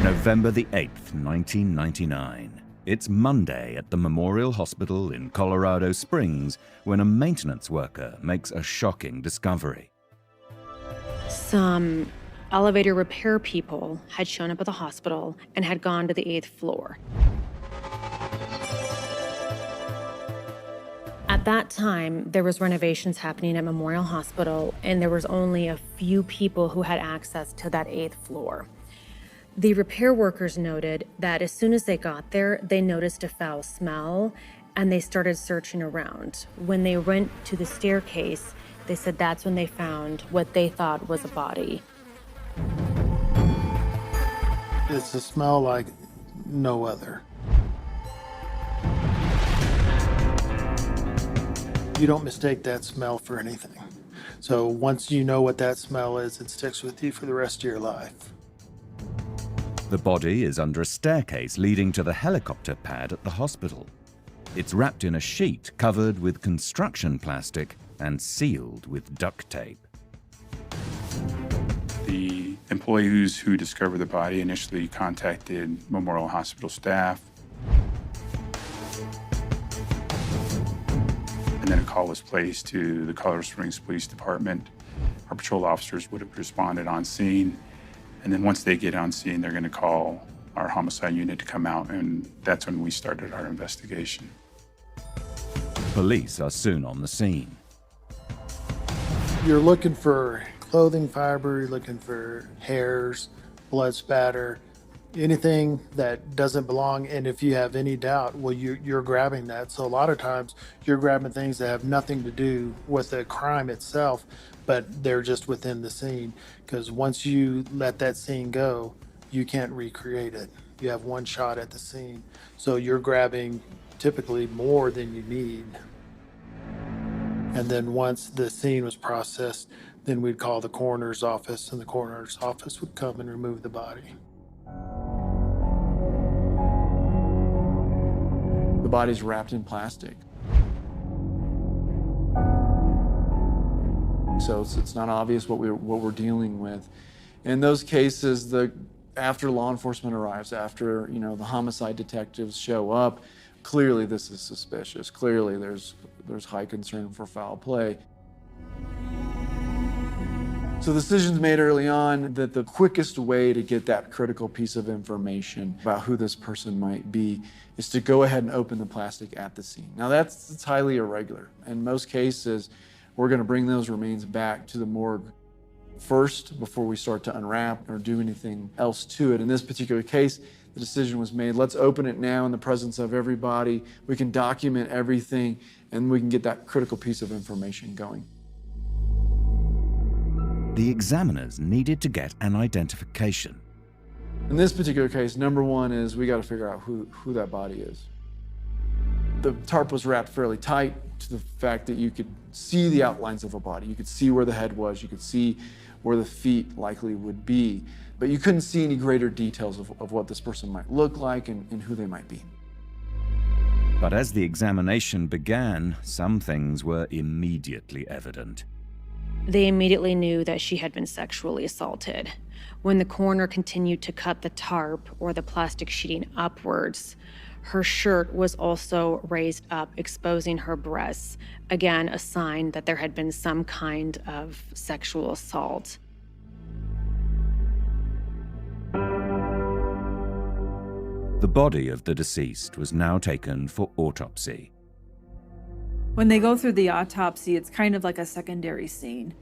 November the 8th, 1999. It's Monday at the Memorial Hospital in Colorado Springs when a maintenance worker makes a shocking discovery. Some elevator repair people had shown up at the hospital and had gone to the 8th floor. At that time, there was renovations happening at Memorial Hospital, and there was only a few people who had access to that 8th floor. The repair workers noted that as soon as they got there, they noticed a foul smell, and they started searching around. When they went to the staircase, they said that's when they found what they thought was a body. It's a smell like no other. You don't mistake that smell for anything. So once you know what that smell is, it sticks with you for the rest of your life. The body is under a staircase leading to the helicopter pad at the hospital. It's wrapped in a sheet covered with construction plastic and sealed with duct tape. The employees who discovered the body initially contacted Memorial Hospital staff. And then a call was placed to the Colorado Springs Police Department. Our patrol officers would have responded on scene. And then once they get on scene, they're going to call our homicide unit to come out, and that's when we started our investigation. Police are soon on the scene. You're looking for clothing fiber, you're looking for hairs, blood spatter, anything that doesn't belong. And if you have any doubt, well, you're grabbing that. So a lot of times you're grabbing things that have nothing to do with the crime itself, but they're just within the scene. Because once you let that scene go, you can't recreate it. You have one shot at the scene. So you're grabbing typically more than you need. And then once the scene was processed, then we'd call the coroner's office, and the coroner's office would come and remove the body. The body's wrapped in plastic. So it's not obvious what we're dealing with. In those cases, after law enforcement arrives, after the homicide detectives show up, clearly this is suspicious. Clearly there's high concern for foul play. So the decision's made early on that the quickest way to get that critical piece of information about who this person might be is to go ahead and open the plastic at the scene. Now it's highly irregular. In most cases, we're going to bring those remains back to the morgue first before we start to unwrap or do anything else to it. In this particular case, the decision was made, let's open it now in the presence of everybody. We can document everything, and we can get that critical piece of information going. The examiners needed to get an identification. In this particular case, number one is we got to figure out who that body is. The tarp was wrapped fairly tight to the fact that you could see the outlines of a body. You could see where the head was. You could see where the feet likely would be. But you couldn't see any greater details of what this person might look like and who they might be. But as the examination began, some things were immediately evident. They immediately knew that she had been sexually assaulted. When the coroner continued to cut the tarp or the plastic sheeting upwards, her shirt was also raised up, exposing her breasts. Again, a sign that there had been some kind of sexual assault. The body of the deceased was now taken for autopsy. When they go through the autopsy, it's kind of like a secondary scene.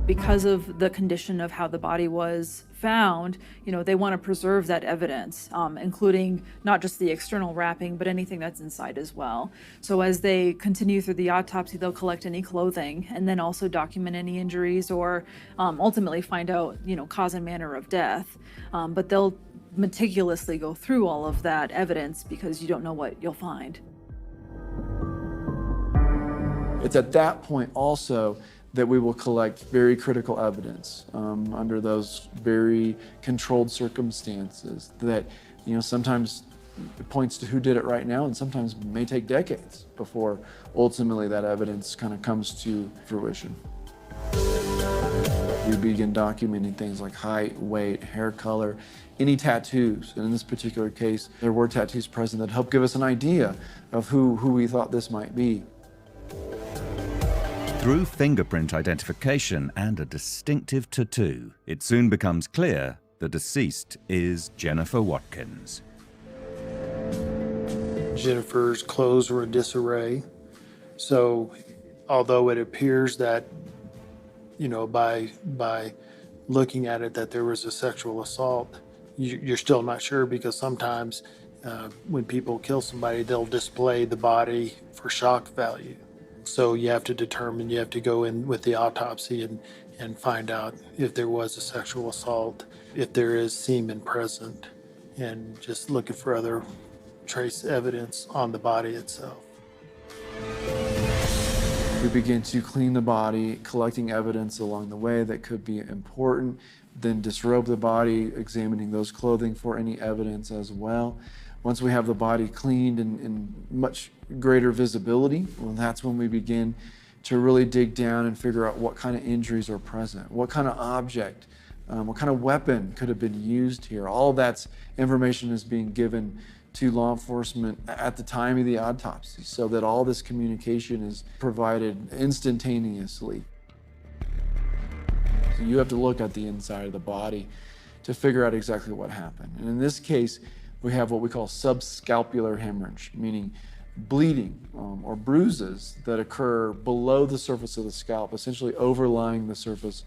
Because of the condition of how the body was found, they want to preserve that evidence, including not just the external wrapping, but anything that's inside as well. So as they continue through the autopsy, they'll collect any clothing and then also document any injuries or ultimately find out, cause and manner of death. But they'll meticulously go through all of that evidence because you don't know what you'll find. It's at that point also that we will collect very critical evidence under those very controlled circumstances that, sometimes it points to who did it right now and sometimes may take decades before ultimately that evidence kind of comes to fruition. We begin documenting things like height, weight, hair color, any tattoos. And in this particular case, there were tattoos present that helped give us an idea of who we thought this might be. Through fingerprint identification and a distinctive tattoo, it soon becomes clear the deceased is Jennifer Watkins. Jennifer's clothes were in disarray. So although it appears that, by looking at it that there was a sexual assault, you're still not sure, because sometimes when people kill somebody, they'll display the body for shock value. So you have to go in with the autopsy and find out if there was a sexual assault, if there is semen present, and just looking for other trace evidence on the body itself. We begin to clean the body, collecting evidence along the way that could be important, then disrobe the body, examining those clothing for any evidence as well. Once we have the body cleaned and much greater visibility, well, that's when we begin to really dig down and figure out what kind of injuries are present, what kind of object, what kind of weapon could have been used here. All that information is being given to law enforcement at the time of the autopsy, so that all this communication is provided instantaneously. So you have to look at the inside of the body to figure out exactly what happened. And in this case, we have what we call subscapular hemorrhage, meaning bleeding or bruises that occur below the surface of the scalp, essentially overlying the surface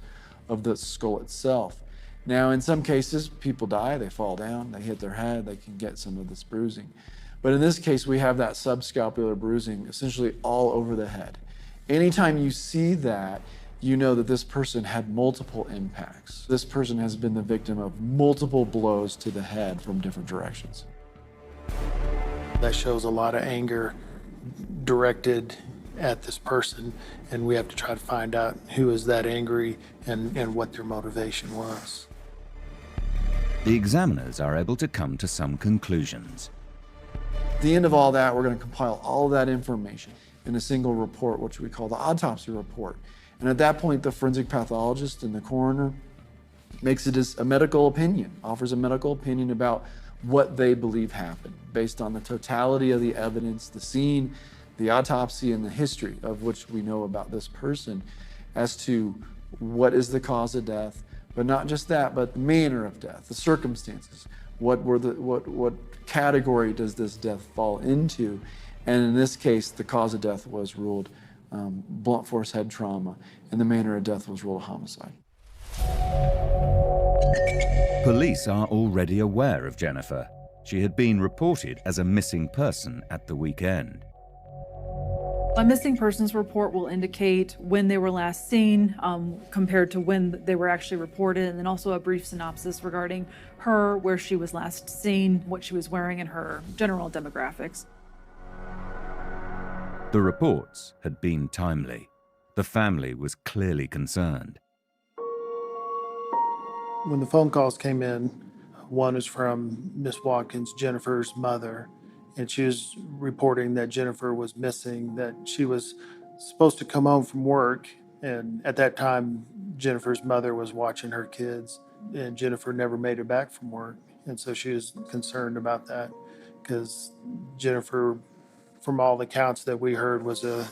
of the skull itself. Now, in some cases, people die, they fall down, they hit their head, they can get some of this bruising. But in this case, we have that subscapular bruising essentially all over the head. Anytime you see that, you know that this person had multiple impacts. This person has been the victim of multiple blows to the head from different directions. That shows a lot of anger directed at this person, and we have to try to find out who is that angry and what their motivation was. The examiners are able to come to some conclusions. At the end of all that, we're going to compile all of that information in a single report, which we call the autopsy report. And at that point, the forensic pathologist and the coroner makes it as a medical opinion, offers a medical opinion about what they believe happened based on the totality of the evidence, the scene, the autopsy, and the history of which we know about this person as to what is the cause of death, but not just that, but the manner of death, the circumstances. What category does this death fall into? And in this case, the cause of death was ruled blunt force head trauma, and the manner of death was ruled homicide. Police are already aware of Jennifer. She had been reported as a missing person at the weekend. A missing persons report will indicate when they were last seen compared to when they were actually reported, and then also a brief synopsis regarding her, where she was last seen, what she was wearing, and her general demographics. The reports had been timely. The family was clearly concerned. When the phone calls came in, one is from Miss Watkins, Jennifer's mother, and she was reporting that Jennifer was missing, that she was supposed to come home from work, and at that time, Jennifer's mother was watching her kids, and Jennifer never made it back from work, and so she was concerned about that, because Jennifer, from all the accounts that we heard, was a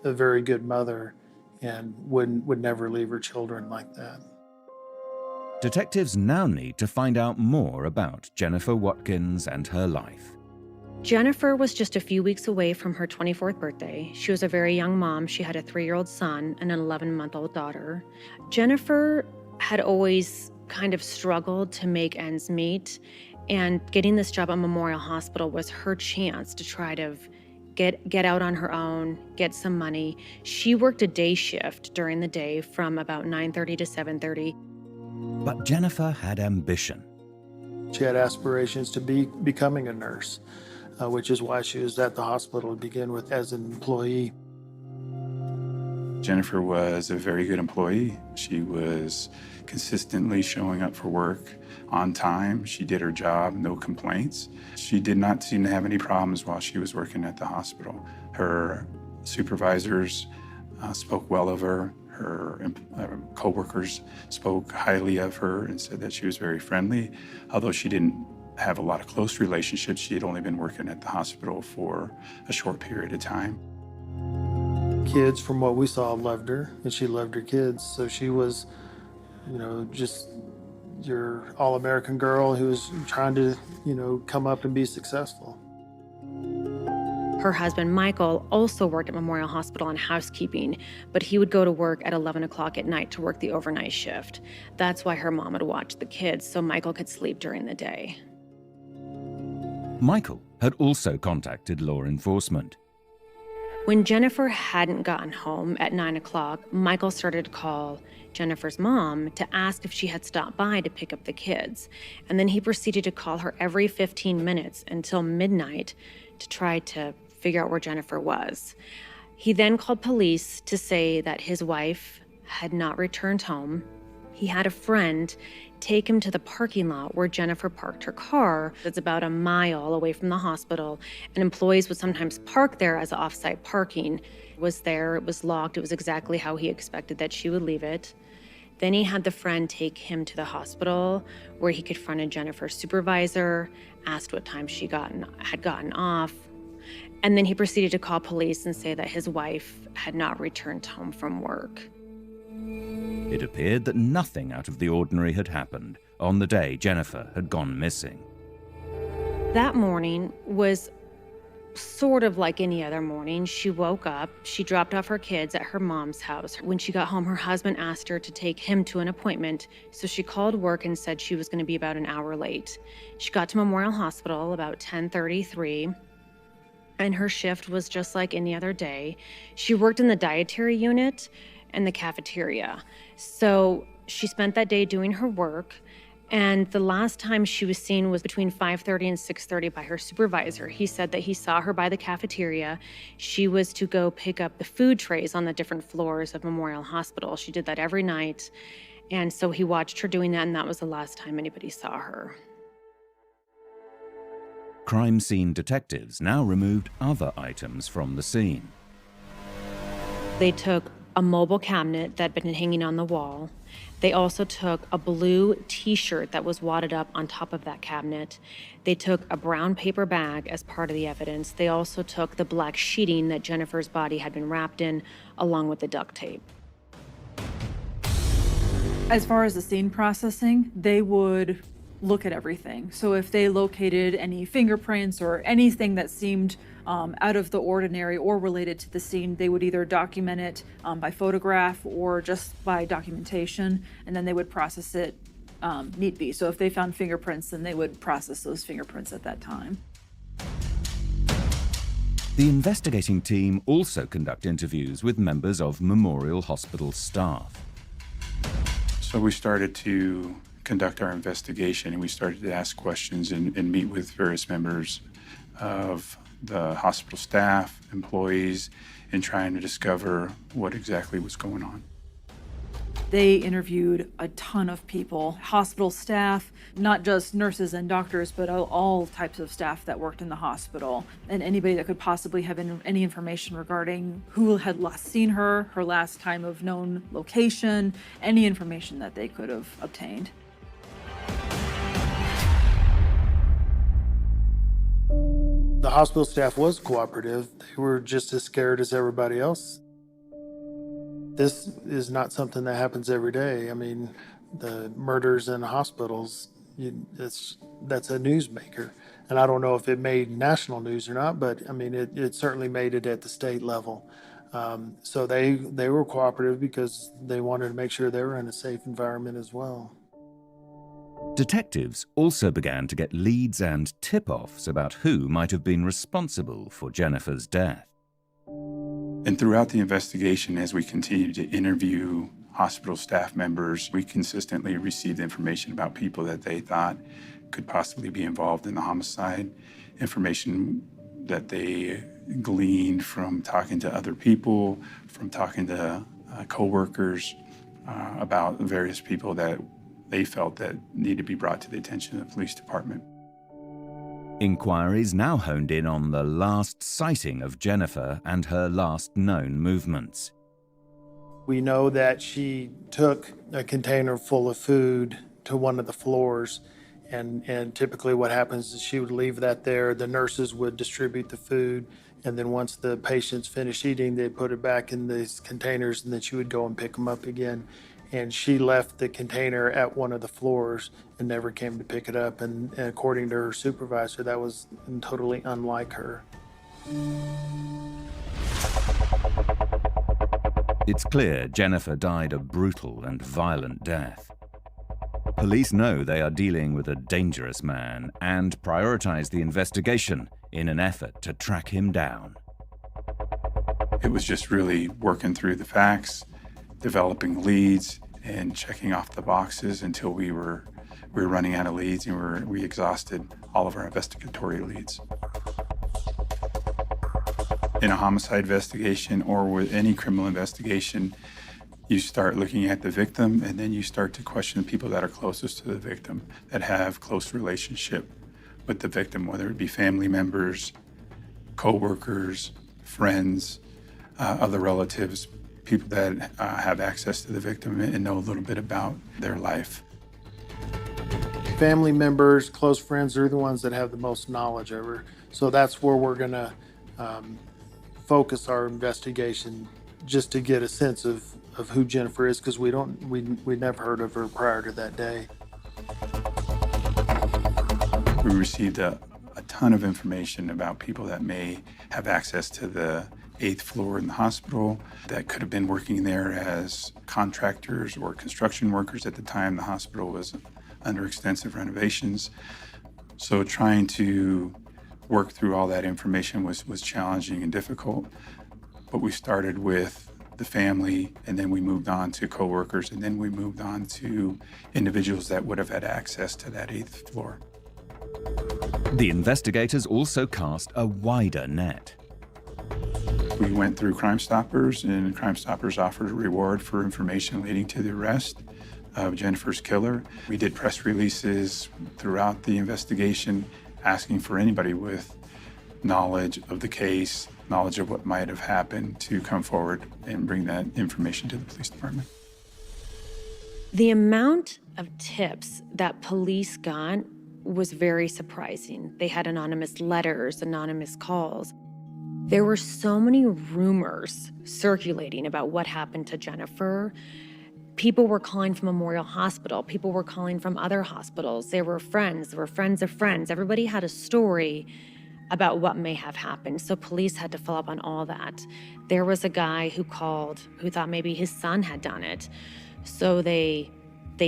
very good mother and would never leave her children like that. Detectives now need to find out more about Jennifer Watkins and her life. Jennifer was just a few weeks away from her 24th birthday. She was a very young mom. She had a 3-year-old son and an 11-month-old daughter. Jennifer had always kind of struggled to make ends meet, and getting this job at Memorial Hospital was her chance to try to get out on her own, get some money. She worked a day shift during the day from about 9:30 to 7:30. But Jennifer had ambition. She had aspirations to be becoming a nurse, which is why she was at the hospital to begin with as an employee. Jennifer was a very good employee. She was consistently showing up for work on time. She did her job, no complaints. She did not seem to have any problems while she was working at the hospital. Her supervisors spoke well of her. Her coworkers spoke highly of her and said that she was very friendly. Although she didn't have a lot of close relationships, she had only been working at the hospital for a short period of time. Kids, from what we saw, loved her, and she loved her kids. So she was, just your all-American girl who was trying to, come up and be successful. Her husband, Michael, also worked at Memorial Hospital in housekeeping, but he would go to work at 11 o'clock at night to work the overnight shift. That's why her mom would watch the kids so Michael could sleep during the day. Michael had also contacted law enforcement. When Jennifer hadn't gotten home at 9 o'clock, Michael started to call Jennifer's mom to ask if she had stopped by to pick up the kids. And then he proceeded to call her every 15 minutes until midnight to try to figure out where Jennifer was. He then called police to say that his wife had not returned home. He had a friend take him to the parking lot where Jennifer parked her car. It's about a mile away from the hospital, and employees would sometimes park there as off-site parking. It was there, it was locked, it was exactly how he expected that she would leave it. Then he had the friend take him to the hospital where he confronted Jennifer's supervisor, asked what time she had gotten off, and then he proceeded to call police and say that his wife had not returned home from work. It appeared that nothing out of the ordinary had happened on the day Jennifer had gone missing. That morning was sort of like any other morning. She woke up, she dropped off her kids at her mom's house. When she got home, her husband asked her to take him to an appointment, so she called work and said she was going to be about an hour late. She got to Memorial Hospital about 10:33, and her shift was just like any other day. She worked in the dietary unit and the cafeteria. So she spent that day doing her work, and the last time she was seen was between 5:30 and 6:30 by her supervisor. He said that he saw her by the cafeteria. She was to go pick up the food trays on the different floors of Memorial Hospital. She did that every night, and so he watched her doing that, and that was the last time anybody saw her. Crime scene detectives now removed other items from the scene. They took a mobile cabinet that had been hanging on the wall. They also took a blue t-shirt that was wadded up on top of that cabinet. They took a brown paper bag as part of the evidence. They also took the black sheeting that Jennifer's body had been wrapped in, along with the duct tape. As far as the scene processing, they would look at everything. So if they located any fingerprints or anything that seemed out of the ordinary or related to the scene, they would either document it by photograph or just by documentation, and then they would process it need be. So if they found fingerprints, then they would process those fingerprints at that time. The investigating team also conduct interviews with members of Memorial Hospital staff. So we started to conduct our investigation, and we started to ask questions and meet with various members of the hospital staff, employees, in trying to discover what exactly was going on. They interviewed a ton of people, hospital staff, not just nurses and doctors, but all types of staff that worked in the hospital, and anybody that could possibly have any information regarding who had last seen her, her last time of known location, any information that they could have obtained. The hospital staff was cooperative. They were just as scared as everybody else. This is not something that happens every day. I mean, the murders in hospitals, that's a newsmaker. And I don't know if it made national news or not, but I mean, it certainly made it at the state level. So they were cooperative because they wanted to make sure they were in a safe environment as well. Detectives also began to get leads and tip-offs about who might have been responsible for Jennifer's death. And throughout the investigation, as we continued to interview hospital staff members, we consistently received information about people that they thought could possibly be involved in the homicide, information that they gleaned from talking to other people, from talking to coworkers about various people that they felt that need to be brought to the attention of the police department. Inquiries now honed in on the last sighting of Jennifer and her last known movements. We know that she took a container full of food to one of the floors, and typically what happens is she would leave that there. The nurses would distribute the food, and then once the patients finished eating, they'd put it back in these containers, and then she would go and pick them up again. And she left the container at one of the floors and never came to pick it up. And according to her supervisor, that was totally unlike her. It's clear Jennifer died a brutal and violent death. Police know they are dealing with a dangerous man and prioritize the investigation in an effort to track him down. It was just really working through the facts, developing leads, and checking off the boxes until we were running out of leads, and we exhausted all of our investigatory leads. In a homicide investigation or with any criminal investigation, you start looking at the victim, and then you start to question the people that are closest to the victim, that have close relationship with the victim, whether it be family members, co-workers, friends, other relatives, people that have access to the victim and know a little bit about their life. Family members, close friends are the ones that have the most knowledge of her. So that's where we're gonna focus our investigation, just to get a sense of who Jennifer is, because we never heard of her prior to that day. We received a ton of information about people that may have access to the 8th floor in the hospital, that could have been working there as contractors or construction workers at the time the hospital was under extensive renovations. So trying to work through all that information was challenging and difficult. But we started with the family, and then we moved on to coworkers, and then we moved on to individuals that would have had access to that 8th floor. The investigators also cast a wider net. We went through Crime Stoppers, and Crime Stoppers offered a reward for information leading to the arrest of Jennifer's killer. We did press releases throughout the investigation asking for anybody with knowledge of the case, knowledge of what might have happened, to come forward and bring that information to the police department. The amount of tips that police got was very surprising. They had anonymous letters, anonymous calls. There were so many rumors circulating about what happened to Jennifer. People were calling from Memorial Hospital. People were calling from other hospitals. There were friends of friends. Everybody had a story about what may have happened. So police had to follow up on all that. There was a guy who called who thought maybe his son had done it. So they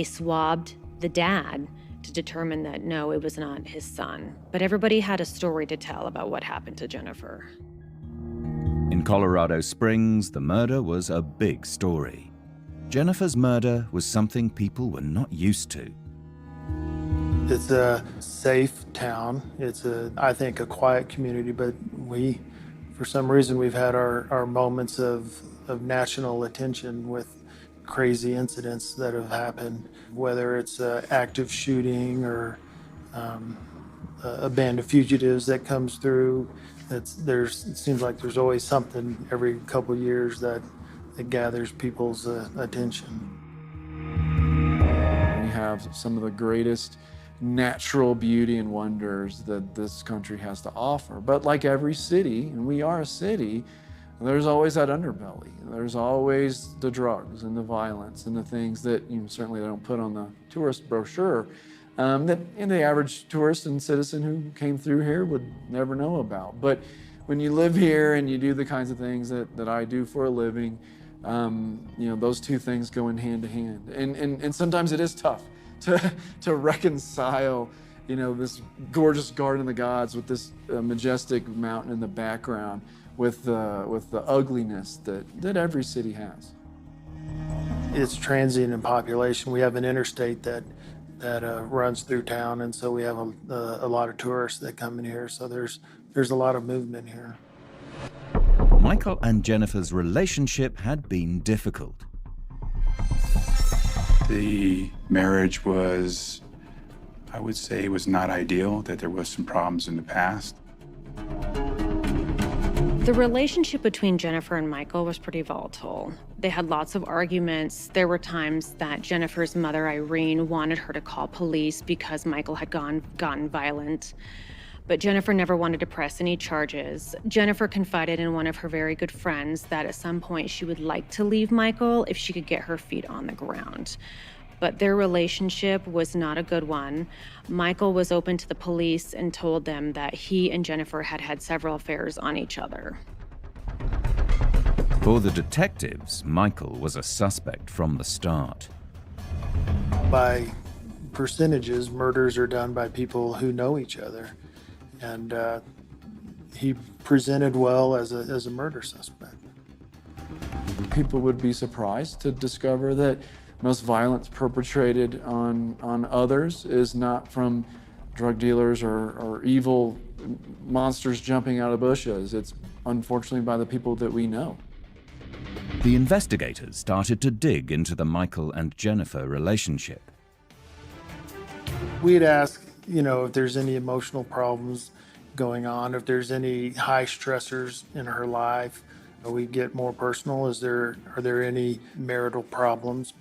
swabbed the dad to determine that no, it was not his son. But everybody had a story to tell about what happened to Jennifer. In Colorado Springs, the murder was a big story. Jennifer's murder was something people were not used to. It's a safe town. It's I think, a quiet community, but for some reason, we've had our moments of national attention with crazy incidents that have happened, whether it's an active shooting or a band of fugitives that comes through. It seems like there's always something every couple of years that gathers people's attention. We have some of the greatest natural beauty and wonders that this country has to offer. But like every city, and we are a city, there's always that underbelly. There's always the drugs and the violence and the things that certainly they don't put on the tourist brochure, that the average tourist and citizen who came through here would never know about. But when you live here and you do the kinds of things that I do for a living, those two things go in hand to hand. And sometimes it is tough to reconcile, this gorgeous garden of the gods with this majestic mountain in the background with the ugliness that every city has. It's transient in population. We have an interstate that runs through town, and so we have a lot of tourists that come in here. So there's a lot of movement here. Michael and Jennifer's relationship had been difficult. The marriage was, I would say, was not ideal, that there was some problems in the past. The relationship between Jennifer and Michael was pretty volatile. They had lots of arguments. There were times that Jennifer's mother, Irene, wanted her to call police because Michael had gotten violent. But Jennifer never wanted to press any charges. Jennifer confided in one of her very good friends that at some point she would like to leave Michael if she could get her feet on the ground. But their relationship was not a good one. Michael was open to the police and told them that he and Jennifer had had several affairs on each other. For the detectives, Michael was a suspect from the start. By percentages, murders are done by people who know each other. And he presented well as a murder suspect. People would be surprised to discover that most violence perpetrated on others is not from drug dealers or evil monsters jumping out of bushes. It's unfortunately by the people that we know. The investigators started to dig into the Michael and Jennifer relationship. We'd ask, if there's any emotional problems going on, if there's any high stressors in her life. We get more personal. Are there any marital problems?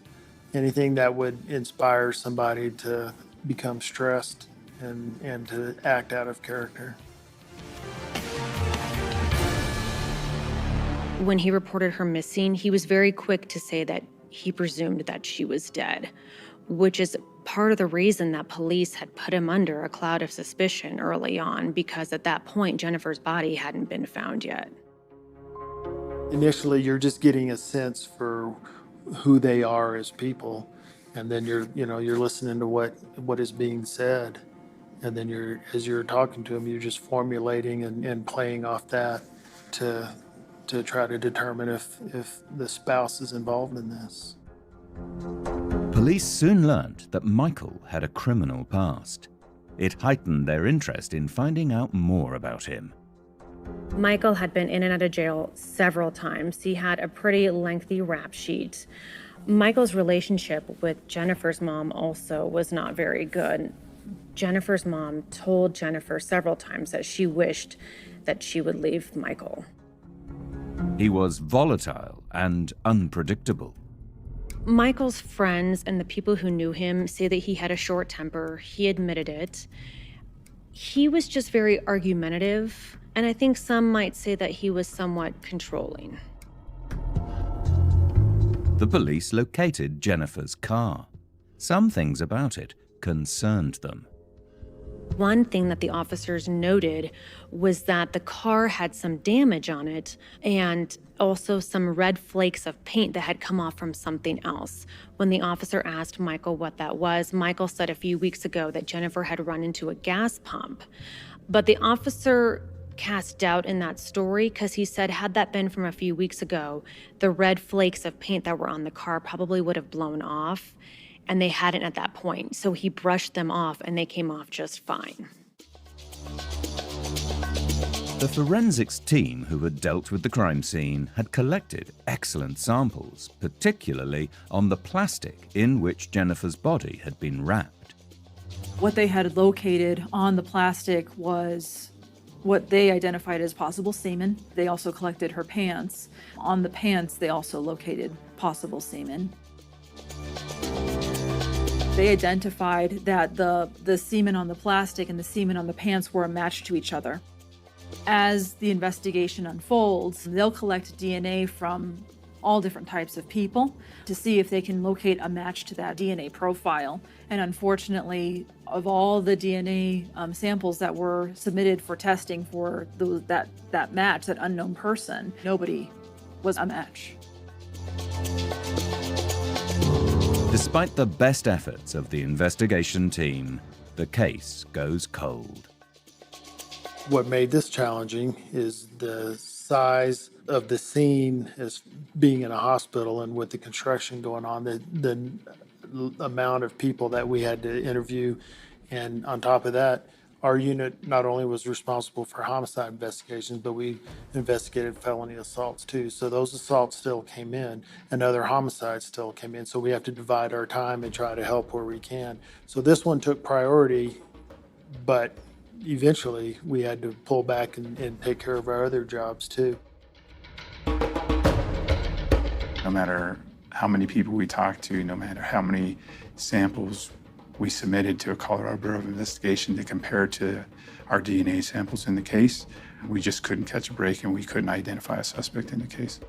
Anything that would inspire somebody to become stressed and to act out of character. When he reported her missing, he was very quick to say that he presumed that she was dead, which is part of the reason that police had put him under a cloud of suspicion early on, because at that point, Jennifer's body hadn't been found yet. Initially, you're just getting a sense for who they are as people, and then you're listening to what is being said, and then as you're talking to them, you're just formulating and playing off that to try to determine if the spouse is involved in this. Police soon learned that Michael had a criminal past. It heightened their interest in finding out more about him. Michael had been in and out of jail several times. He had a pretty lengthy rap sheet. Michael's relationship with Jennifer's mom also was not very good. Jennifer's mom told Jennifer several times that she wished that she would leave Michael. He was volatile and unpredictable. Michael's friends and the people who knew him say that he had a short temper. He admitted it. He was just very argumentative, and I think some might say that he was somewhat controlling. The police located Jennifer's car. Some things about it concerned them. One thing that the officers noted was that the car had some damage on it and also some red flakes of paint that had come off from something else. When the officer asked Michael what that was, Michael said a few weeks ago that Jennifer had run into a gas pump. But the officer cast doubt in that story because he said had that been from a few weeks ago, the red flakes of paint that were on the car probably would have blown off. And they hadn't at that point, so he brushed them off and they came off just fine. The forensics team who had dealt with the crime scene had collected excellent samples, particularly on the plastic in which Jennifer's body had been wrapped. What they had located on the plastic was what they identified as possible semen. They also collected her pants. On the pants, they also located possible semen. They identified that the semen on the plastic and the semen on the pants were a match to each other. As the investigation unfolds, they'll collect DNA from all different types of people to see if they can locate a match to that DNA profile. And unfortunately, of all the DNA samples that were submitted for testing for that match, that unknown person, nobody was a match. Despite the best efforts of the investigation team, the case goes cold. What made this challenging is the size of the scene as being in a hospital, and with the construction going on, the amount of people that we had to interview. And on top of that, our unit not only was responsible for homicide investigations, but we investigated felony assaults too. So those assaults still came in and other homicides still came in. So we have to divide our time and try to help where we can. So this one took priority, but eventually we had to pull back and take care of our other jobs too. No matter how many people we talked to, no matter how many samples we submitted to a Colorado Bureau of Investigation to compare to our DNA samples in the case, we just couldn't catch a break and we couldn't identify a suspect in the case.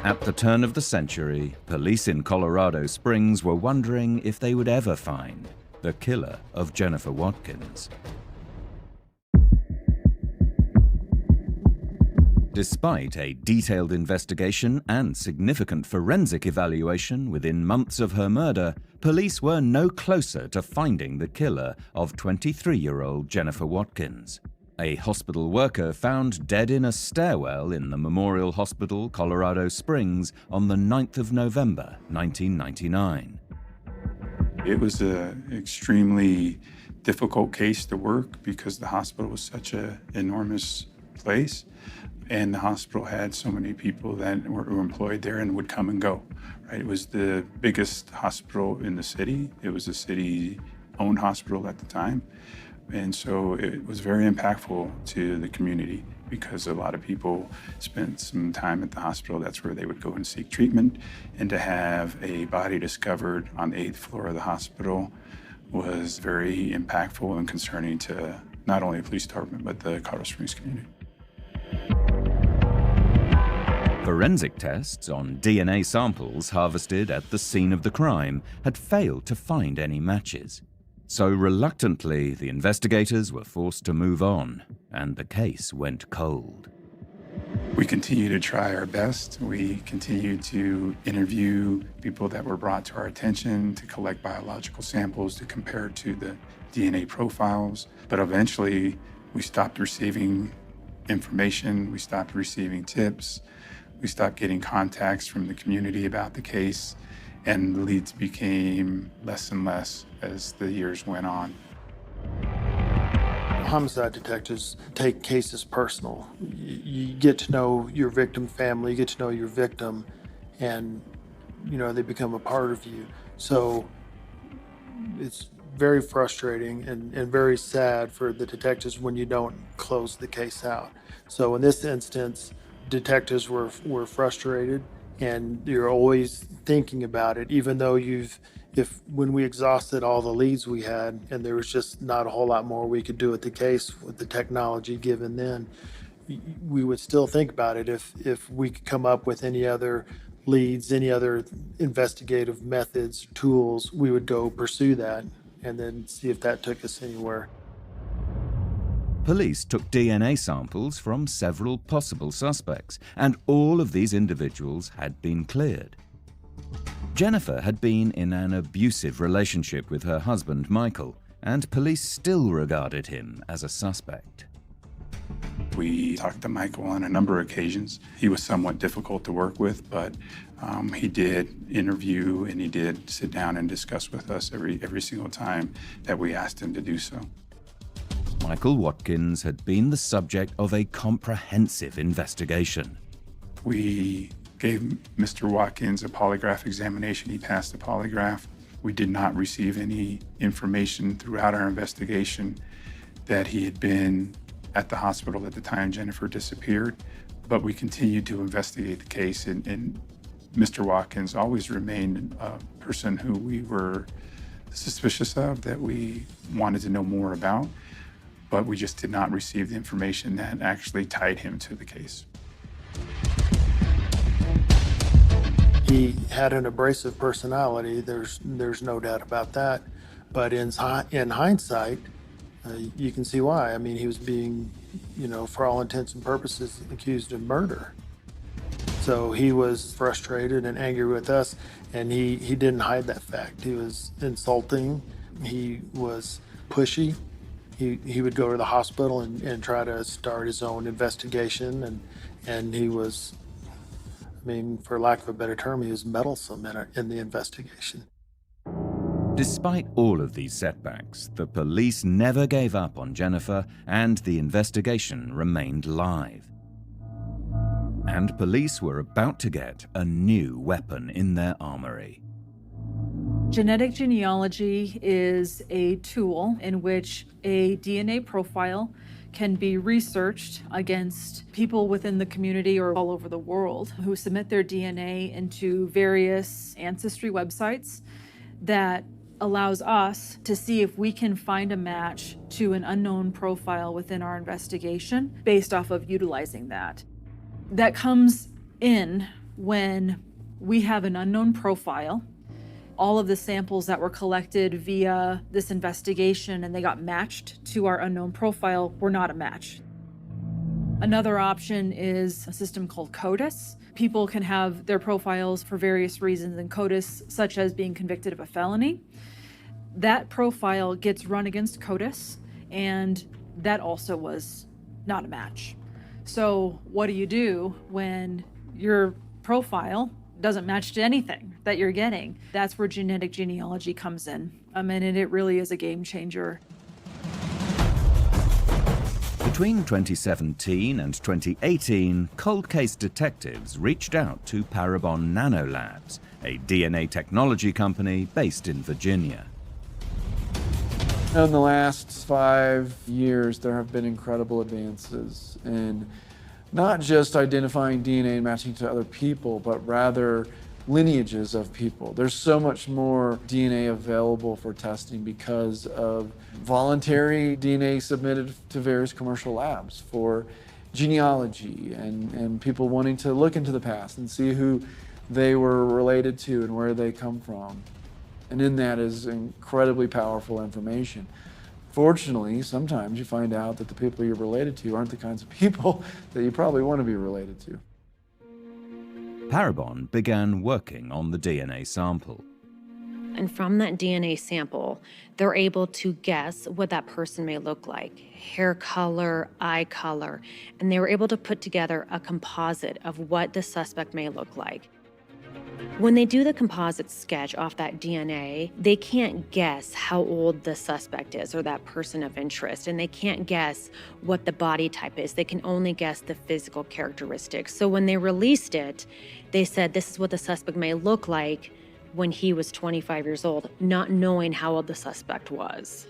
At the turn of the century, police in Colorado Springs were wondering if they would ever find the killer of Jennifer Watkins. Despite a detailed investigation and significant forensic evaluation within months of her murder, police were no closer to finding the killer of 23-year-old Jennifer Watkins. A hospital worker found dead in a stairwell in the Memorial Hospital, Colorado Springs on the 9th of November, 1999. It was an extremely difficult case to work because the hospital was such an enormous place. And the hospital had so many people that were employed there and would come and go, right? It was the biggest hospital in the city. It was a city-owned hospital at the time. And so it was very impactful to the community because a lot of people spent some time at the hospital. That's where they would go and seek treatment. And to have a body discovered on the 8th floor of the hospital was very impactful and concerning to not only the police department, but the Colorado Springs community. Forensic tests on DNA samples harvested at the scene of the crime had failed to find any matches. So reluctantly, the investigators were forced to move on, and the case went cold. We continue to try our best. We continue to interview people that were brought to our attention, to collect biological samples, to compare to the DNA profiles. But eventually, we stopped receiving information. We stopped receiving tips. We stopped getting contacts from the community about the case, and the leads became less and less as the years went on. Homicide detectives take cases personal. You get to know your victim family, you get to know your victim, and they become a part of you. So it's very frustrating and very sad for the detectives when you don't close the case out. So in this instance, detectives were frustrated, and you're always thinking about it, even though when we exhausted all the leads we had and there was just not a whole lot more we could do with the case with the technology given then, we would still think about it. If we could come up with any other leads, any other investigative methods, tools, we would go pursue that and then see if that took us anywhere. Police took DNA samples from several possible suspects, and all of these individuals had been cleared. Jennifer had been in an abusive relationship with her husband, Michael, and police still regarded him as a suspect. We talked to Michael on a number of occasions. He was somewhat difficult to work with, but he did interview and he did sit down and discuss with us every single time that we asked him to do so. Michael Watkins had been the subject of a comprehensive investigation. We gave Mr. Watkins a polygraph examination. He passed the polygraph. We did not receive any information throughout our investigation that he had been at the hospital at the time Jennifer disappeared, but we continued to investigate the case, and Mr. Watkins always remained a person who we were suspicious of, that we wanted to know more about, but we just did not receive the information that actually tied him to the case. He had an abrasive personality, there's no doubt about that, but in hindsight, you can see why. I mean, he was being, for all intents and purposes, accused of murder. So he was frustrated and angry with us, and he didn't hide that fact. He was insulting, he was pushy. He would go to the hospital and try to start his own investigation, and he was, for lack of a better term, he was meddlesome in the investigation. Despite all of these setbacks, the police never gave up on Jennifer, and the investigation remained live. And police were about to get a new weapon in their armory. Genetic genealogy is a tool in which a DNA profile can be researched against people within the community or all over the world who submit their DNA into various ancestry websites that allows us to see if we can find a match to an unknown profile within our investigation based off of utilizing that. That comes in when we have an unknown profile. All of the samples that were collected via this investigation and they got matched to our unknown profile were not a match. Another option is a system called CODIS. People can have their profiles for various reasons in CODIS, such as being convicted of a felony. That profile gets run against CODIS, and that also was not a match. So what do you do when your profile doesn't match to anything that you're getting? That's where genetic genealogy comes in. And it really is a game changer. Between 2017 and 2018, cold case detectives reached out to Parabon Nanolabs, a DNA technology company based in Virginia. In the last 5 years, there have been incredible advances in not just identifying DNA and matching to other people, but rather lineages of people. There's so much more DNA available for testing because of voluntary DNA submitted to various commercial labs for genealogy and people wanting to look into the past and see who they were related to and where they come from. And in that is incredibly powerful information. Fortunately, sometimes you find out that the people you're related to aren't the kinds of people that you probably want to be related to. Parabon began working on the DNA sample. And from that DNA sample, they're able to guess what that person may look like, hair color, eye color, and they were able to put together a composite of what the suspect may look like. When they do the composite sketch off that DNA, they can't guess how old the suspect is or that person of interest, and they can't guess what the body type is. They can only guess the physical characteristics. So when they released it, they said this is what the suspect may look like when he was 25 years old, not knowing how old the suspect was.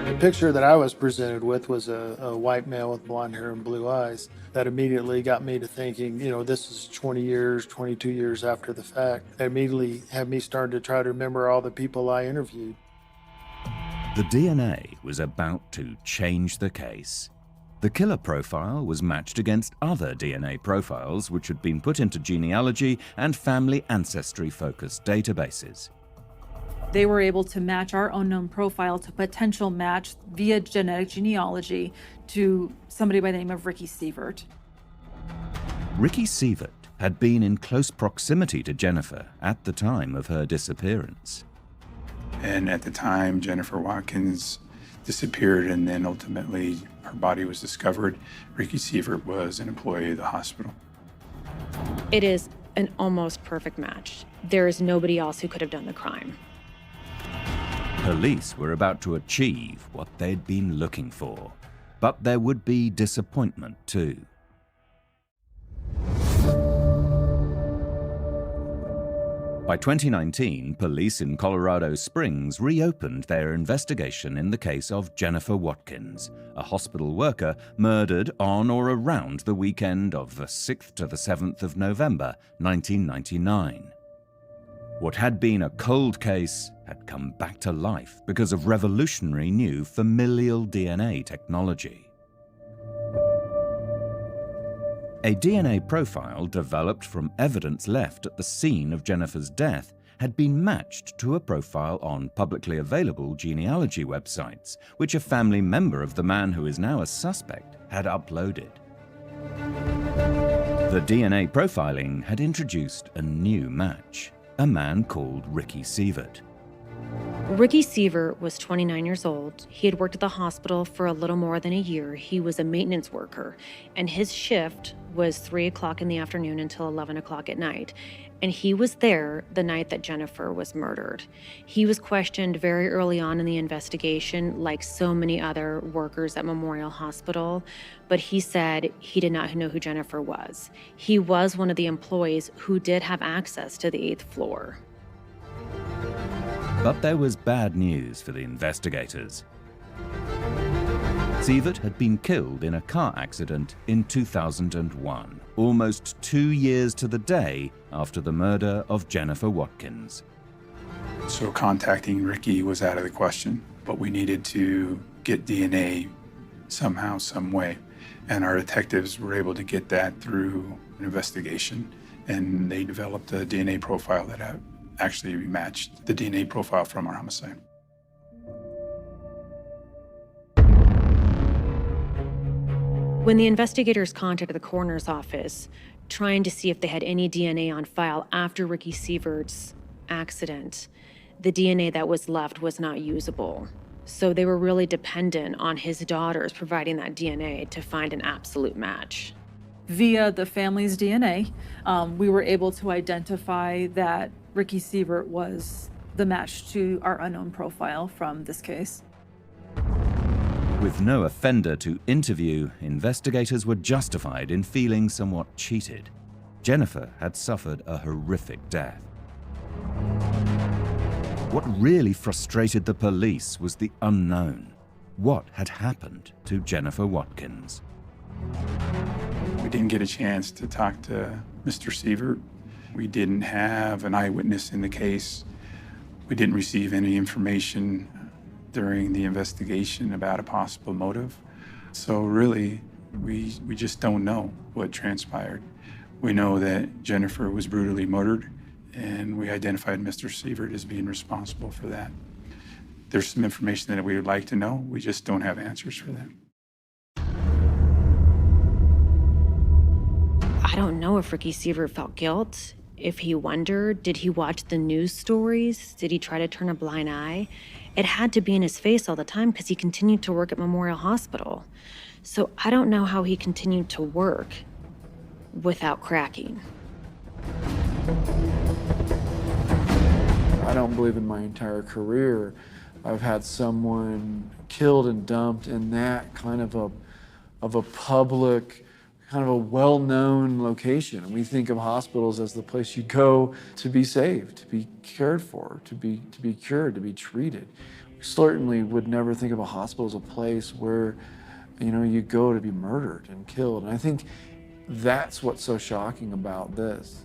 The picture that I was presented with was a white male with blonde hair and blue eyes. That immediately got me to thinking, this is 20 years, 22 years after the fact. That immediately had me start to try to remember all the people I interviewed. The DNA was about to change the case. The killer profile was matched against other DNA profiles which had been put into genealogy and family ancestry-focused databases. They were able to match our unknown profile to potential match via genetic genealogy to somebody by the name of Ricky Sievert. Ricky Sievert had been in close proximity to Jennifer at the time of her disappearance. And at the time, Jennifer Watkins disappeared, and then ultimately her body was discovered. Ricky Sievert was an employee of the hospital. It is an almost perfect match. There is nobody else who could have done the crime. Police were about to achieve what they'd been looking for, but there would be disappointment too. By 2019, police in Colorado Springs reopened their investigation in the case of Jennifer Watkins, a hospital worker murdered on or around the weekend of the 6th to the 7th of November, 1999. What had been a cold case had come back to life because of revolutionary new familial DNA technology. A DNA profile developed from evidence left at the scene of Jennifer's death had been matched to a profile on publicly available genealogy websites, which a family member of the man who is now a suspect had uploaded. The DNA profiling had introduced a new match, a man called Ricky Sievert. Ricky Seaver was 29 years old. He had worked at the hospital for a little more than a year. He was a maintenance worker, and his shift was 3 o'clock in the afternoon until 11 o'clock at night. And he was there the night that Jennifer was murdered. He was questioned very early on in the investigation, like so many other workers at Memorial Hospital, but he said he did not know who Jennifer was. He was one of the employees who did have access to the 8th floor. But there was bad news for the investigators. Sievert had been killed in a car accident in 2001, almost 2 years to the day after the murder of Jennifer Watkins. So contacting Ricky was out of the question, but we needed to get DNA somehow, some way. And our detectives were able to get that through an investigation, and they developed a DNA profile that actually matched the DNA profile from our homicide. When the investigators contacted the coroner's office, trying to see if they had any DNA on file after Ricky Sievert's accident, the DNA that was left was not usable. So they were really dependent on his daughters providing that DNA to find an absolute match. Via the family's DNA, we were able to identify that Ricky Sievert was the match to our unknown profile from this case. With no offender to interview, investigators were justified in feeling somewhat cheated. Jennifer had suffered a horrific death. What really frustrated the police was the unknown. What had happened to Jennifer Watkins? We didn't get a chance to talk to Mr. Sievert. We didn't have an eyewitness in the case. We didn't receive any information during the investigation about a possible motive. So really, we just don't know what transpired. We know that Jennifer was brutally murdered, and we identified Mr. Sievert as being responsible for that. There's some information that we would like to know. We just don't have answers for that. I don't know if Ricky Sievert felt guilt, if he wondered, did he watch the news stories? Did he try to turn a blind eye? It had to be in his face all the time because he continued to work at Memorial Hospital. So I don't know how he continued to work without cracking. I don't believe in my entire career I've had someone killed and dumped in that kind of a public, kind of a well-known location. We think of hospitals as the place you go to be saved, to be cared for, to be cured, to be treated. We certainly would never think of a hospital as a place where, you go to be murdered and killed. And I think that's what's so shocking about this.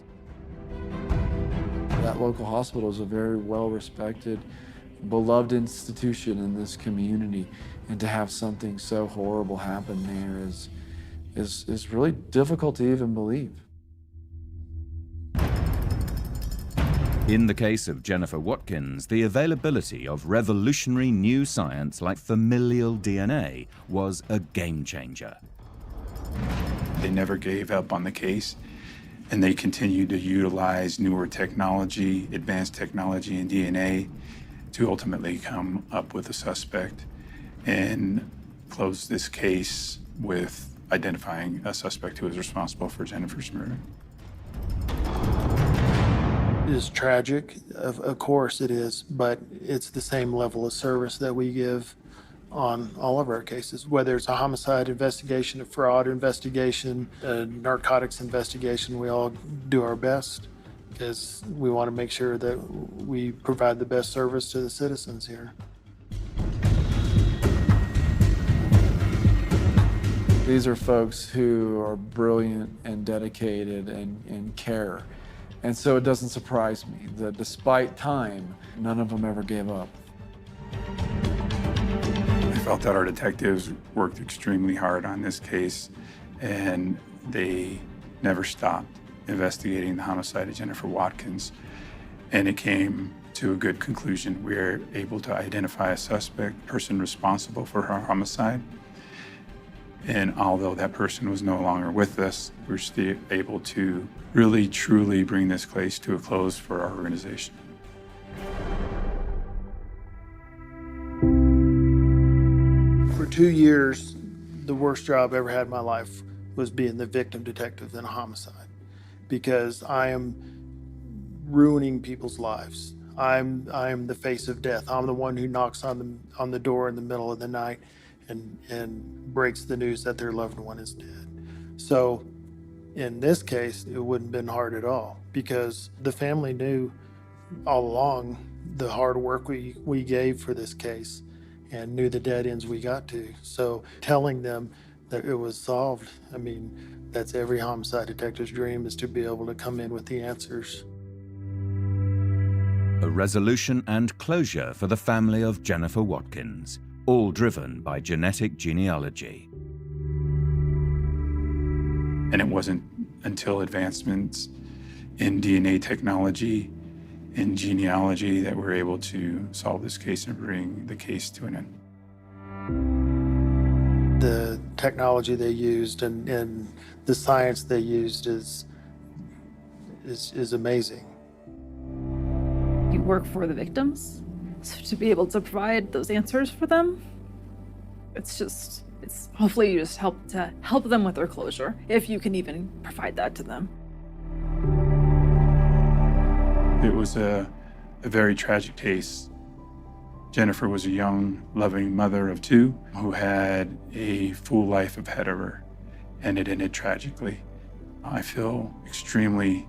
That local hospital is a very well-respected, beloved institution in this community, and to have something so horrible happen there is really difficult to even believe. In the case of Jennifer Watkins, the availability of revolutionary new science like familial DNA was a game changer. They never gave up on the case, and they continued to utilize newer technology, advanced technology in DNA to ultimately come up with a suspect and close this case with identifying a suspect who was responsible for Jennifer's murder. It is tragic, of course it is, but it's the same level of service that we give on all of our cases, whether it's a homicide investigation, a fraud investigation, a narcotics investigation. We all do our best because we want to make sure that we provide the best service to the citizens here. These are folks who are brilliant and dedicated and care. And so it doesn't surprise me that despite time, none of them ever gave up. I felt that our detectives worked extremely hard on this case, and they never stopped investigating the homicide of Jennifer Watkins. And it came to a good conclusion. We were able to identify a suspect, person responsible for her homicide. And although that person was no longer with us, we were still able to really, truly bring this case to a close for our organization. 2 years, the worst job I ever had in my life was being the victim detective in a homicide, because I am ruining people's lives. I'm the face of death. I'm the one who knocks on the door in the middle of the night and breaks the news that their loved one is dead. So in this case, it wouldn't have been hard at all, because the family knew all along the hard work we gave for this case and knew the dead ends we got to. So telling them that it was solved, I mean, that's every homicide detective's dream, is to be able to come in with the answers. A resolution and closure for the family of Jennifer Watkins, all driven by genetic genealogy. And it wasn't until advancements in DNA technology and genealogy that we're able to solve this case and bring the case to an end. The technology they used and the science they used is amazing. You work for the victims, so to be able to provide those answers for them, it's hopefully you just help them with their closure, if you can even provide that to them. It was a very tragic case. Jennifer was a young, loving mother of 2 who had a full life ahead of her, and it ended tragically. I feel extremely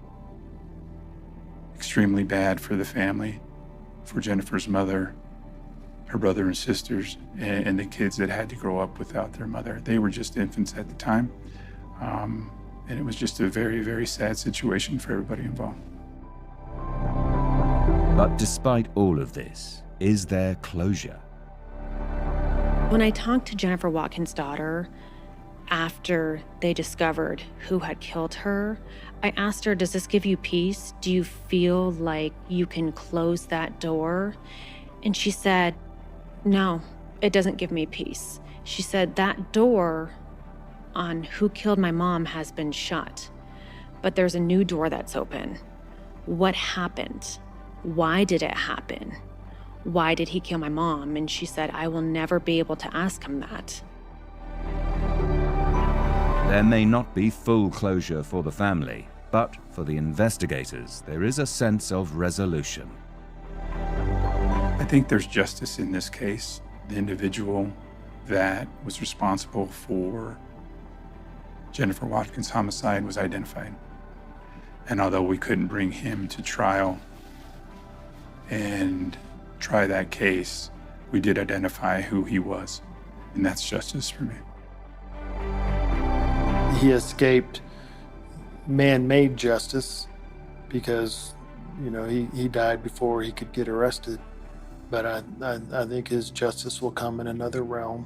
bad for the family, for Jennifer's mother, her brother and sisters, and the kids that had to grow up without their mother. They were just infants at the time, and it was just a very, very sad situation for everybody involved. But despite all of this, is there closure? When I talked to Jennifer Watkins' daughter after they discovered who had killed her, I asked her, does this give you peace? Do you feel like you can close that door? And she said, no, it doesn't give me peace. She said, that door on who killed my mom has been shut, but there's a new door that's open. What happened? Why did it happen? Why did he kill my mom? And she said, I will never be able to ask him that. There may not be full closure for the family, but for the investigators, there is a sense of resolution. I think there's justice in this case. The individual that was responsible for Jennifer Watkins' homicide was identified. And although we couldn't bring him to trial and try that case, we did identify who he was, and that's justice for me. He escaped man-made justice because, he died before he could get arrested. But I think his justice will come in another realm.